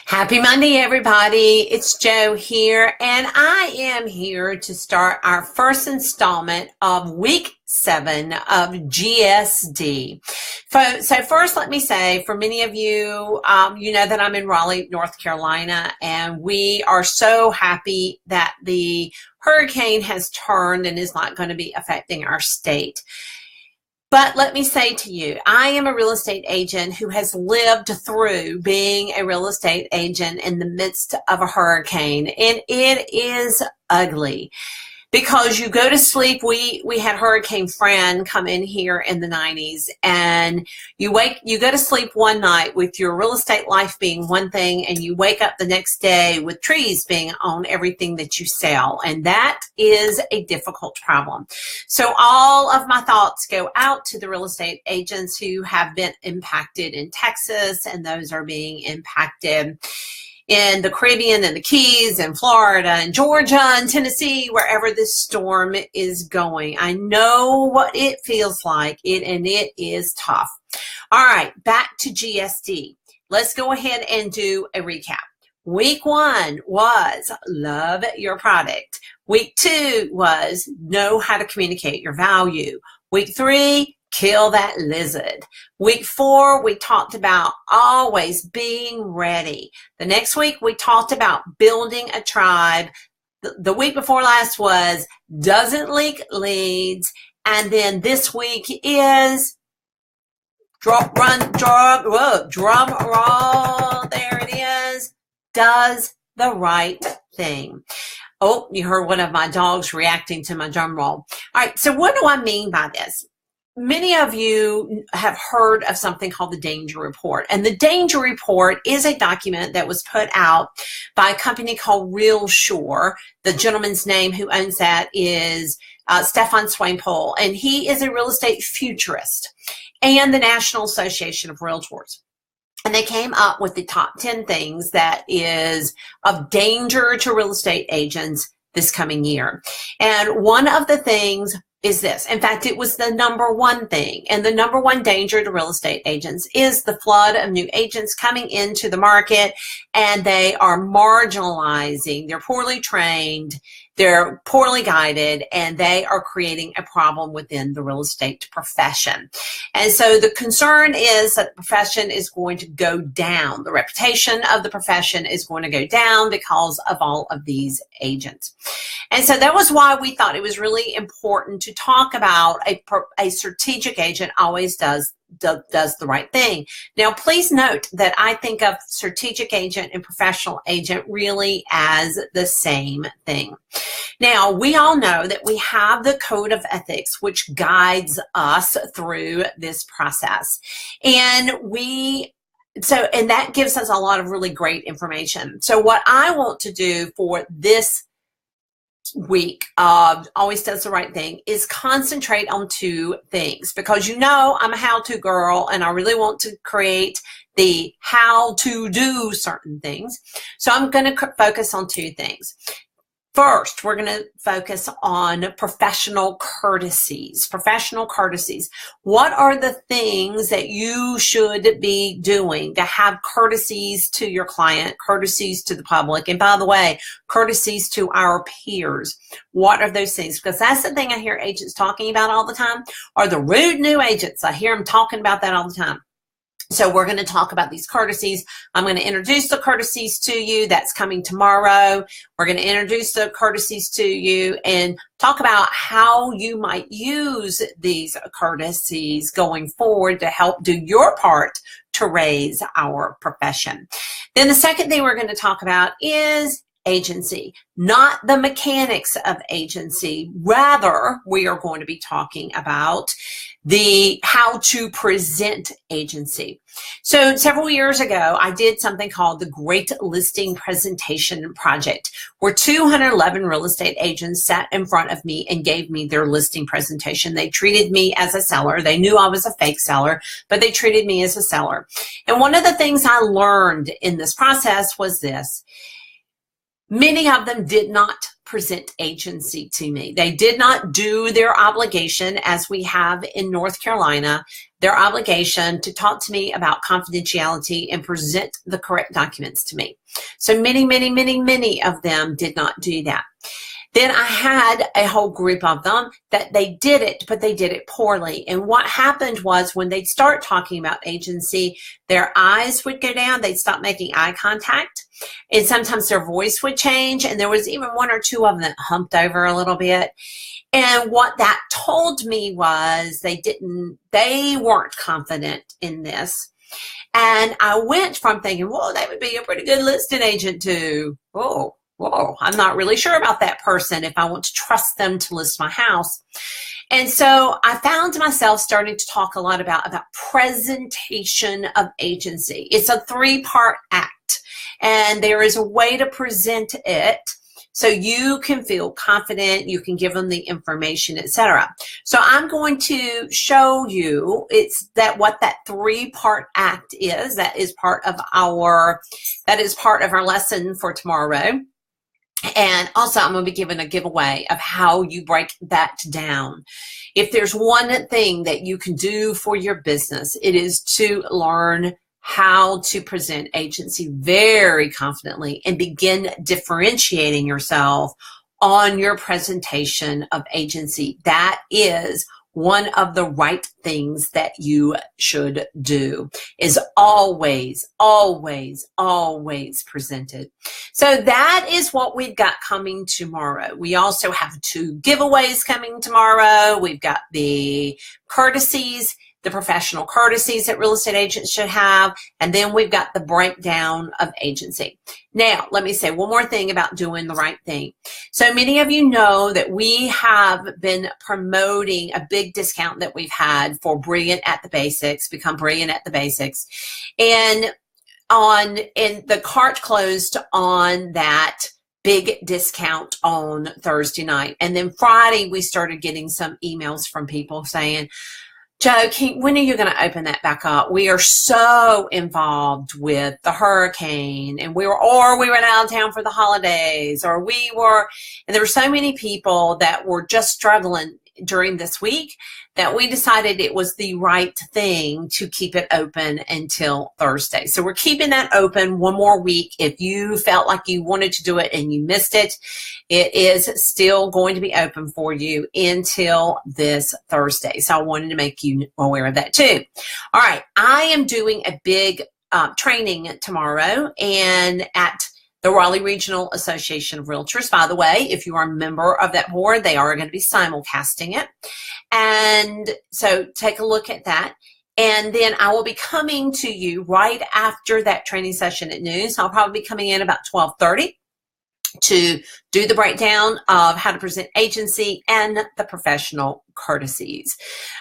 Happy Monday, everybody. It's Joe here, and I am here to start our first installment of week 7 of GSD. So first, let me say, for many of you, you know that I'm in Raleigh, North Carolina, and we are so happy that the hurricane has turned and is not going to be affecting our state. But let me say to you, I am a real estate agent who has lived through being a real estate agent in the midst of a hurricane, and it is ugly. Because you go to sleep, we had Hurricane Fran come in here in the 90s, and you go to sleep one night with your real estate life being one thing, and you wake up the next day with trees being on everything that you sell, and that is a difficult problem. So all of my thoughts go out to the real estate agents who have been impacted in Texas, and those are being impacted in the Caribbean and the Keys and Florida and Georgia and Tennessee, wherever this storm is going. I know what it feels like, and it is tough. All right, back to GSD. Let's go ahead and do a recap. Week 1 was love your product. Week 2 was know how to communicate your value. Week 3, kill that lizard. Week 4, we talked about always being ready. The next week, we talked about building a tribe. The week before last was doesn't leak leads. And then this week is drum roll. There it is. Does the right thing. Oh, you heard one of my dogs reacting to my drum roll. All right, so what do I mean by this? Many of you have heard of something called the Danger Report. And the Danger Report is a document that was put out by a company called Real Shore. The gentleman's name who owns that is Stefan Swainpole, and he is a real estate futurist and the National Association of Realtors. And they came up with the top 10 things that is of danger to real estate agents this coming year. And one of the things is this. In fact, it was the number one thing. And the number one danger to real estate agents is the flood of new agents coming into the market, and they are marginalizing. They're poorly trained, they're poorly guided, and they are creating a problem within the real estate profession. And so the concern is that the profession is going to go down. The reputation of the profession is going to go down because of all of these agents. And so that was why we thought it was really important to talk about a strategic agent always does the right thing. Now, please note that I think of strategic agent and professional agent really as the same thing. Now, we all know that we have the code of ethics, which guides us through this process. And that gives us a lot of really great information. So what I want to do for this week of Always Does the Right Thing is concentrate on 2 things, because you know I'm a how-to girl and I really want to create the how to do certain things. So I'm going to focus on 2 things. First, we're going to focus on professional courtesies. Professional courtesies. What are the things that you should be doing to have courtesies to your client, courtesies to the public, and by the way, courtesies to our peers? What are those things? Because that's the thing I hear agents talking about all the time, are the rude new agents. I hear them talking about that all the time. So we're going to talk about these courtesies. I'm going to introduce the courtesies to you. That's coming tomorrow. We're going to introduce the courtesies to you and talk about how you might use these courtesies going forward to help do your part to raise our profession. Then the second thing we're going to talk about is agency, not the mechanics of agency. Rather, we are going to be talking about the how to present agency. So several years ago, I did something called the Great Listing Presentation Project, where 211 real estate agents sat in front of me and gave me their listing presentation. They treated me as a seller. They knew I was a fake seller, but they treated me as a seller. And one of the things I learned in this process was this. Many of them did not present agency to me. They did not do their obligation as we have in North Carolina. their obligation to talk to me about confidentiality and present the correct documents to me. So many of them did not do that. Then I had a whole group of them that they did it, but they did it poorly. And what happened was when they'd start talking about agency, their eyes would go down. They'd stop making eye contact. And sometimes their voice would change. And there was even one or two of them that humped over a little bit. And what that told me was they weren't confident in this. And I went from thinking, whoa, that would be a pretty good listing agent to, whoa, I'm not really sure about that person if I want to trust them to list my house. And so I found myself starting to talk a lot about presentation of agency. It's a 3-part act, and there is a way to present it so you can feel confident, you can give them the information, etc. So I'm going to show you what that 3-part act is. That is part of our lesson for tomorrow. And also, I'm going to be giving a giveaway of how you break that down. If there's one thing that you can do for your business, it is to learn how to present agency very confidently and begin differentiating yourself on your presentation of agency. That is one of the right things that you should do, is always presented. So that is what we've got coming tomorrow. We also have 2 giveaways coming tomorrow. We've got the courtesies, the professional courtesies that real estate agents should have, and then we've got the breakdown of agency. Now, let me say one more thing about doing the right thing. So many of you know that we have been promoting a big discount that we've had for Brilliant at the Basics, Become Brilliant at the Basics. And the cart closed on that big discount on Thursday night. And then Friday, we started getting some emails from people saying, Joe, when are you going to open that back up? We are so involved with the hurricane, and we were out of town for the holidays, and there were so many people that were just struggling during this week that we decided it was the right thing to keep it open until Thursday. So we're keeping that open one more week. If you felt like you wanted to do it and you missed it, it is still going to be open for you until this Thursday. So I wanted to make you aware of that too. All right. I am doing a big training tomorrow and at the Raleigh Regional Association of Realtors. By the way, if you are a member of that board, they are going to be simulcasting it. And so take a look at that. And then I will be coming to you right after that training session at noon. So I'll probably be coming in about 12:30 to do the breakdown of how to present agency and the professional courtesies.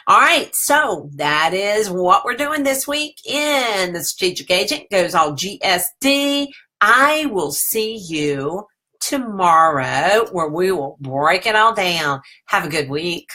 All right, so that is what we're doing this week in the Strategic Agent Goes All GSD. I will see you tomorrow where we will break it all down. Have a good week.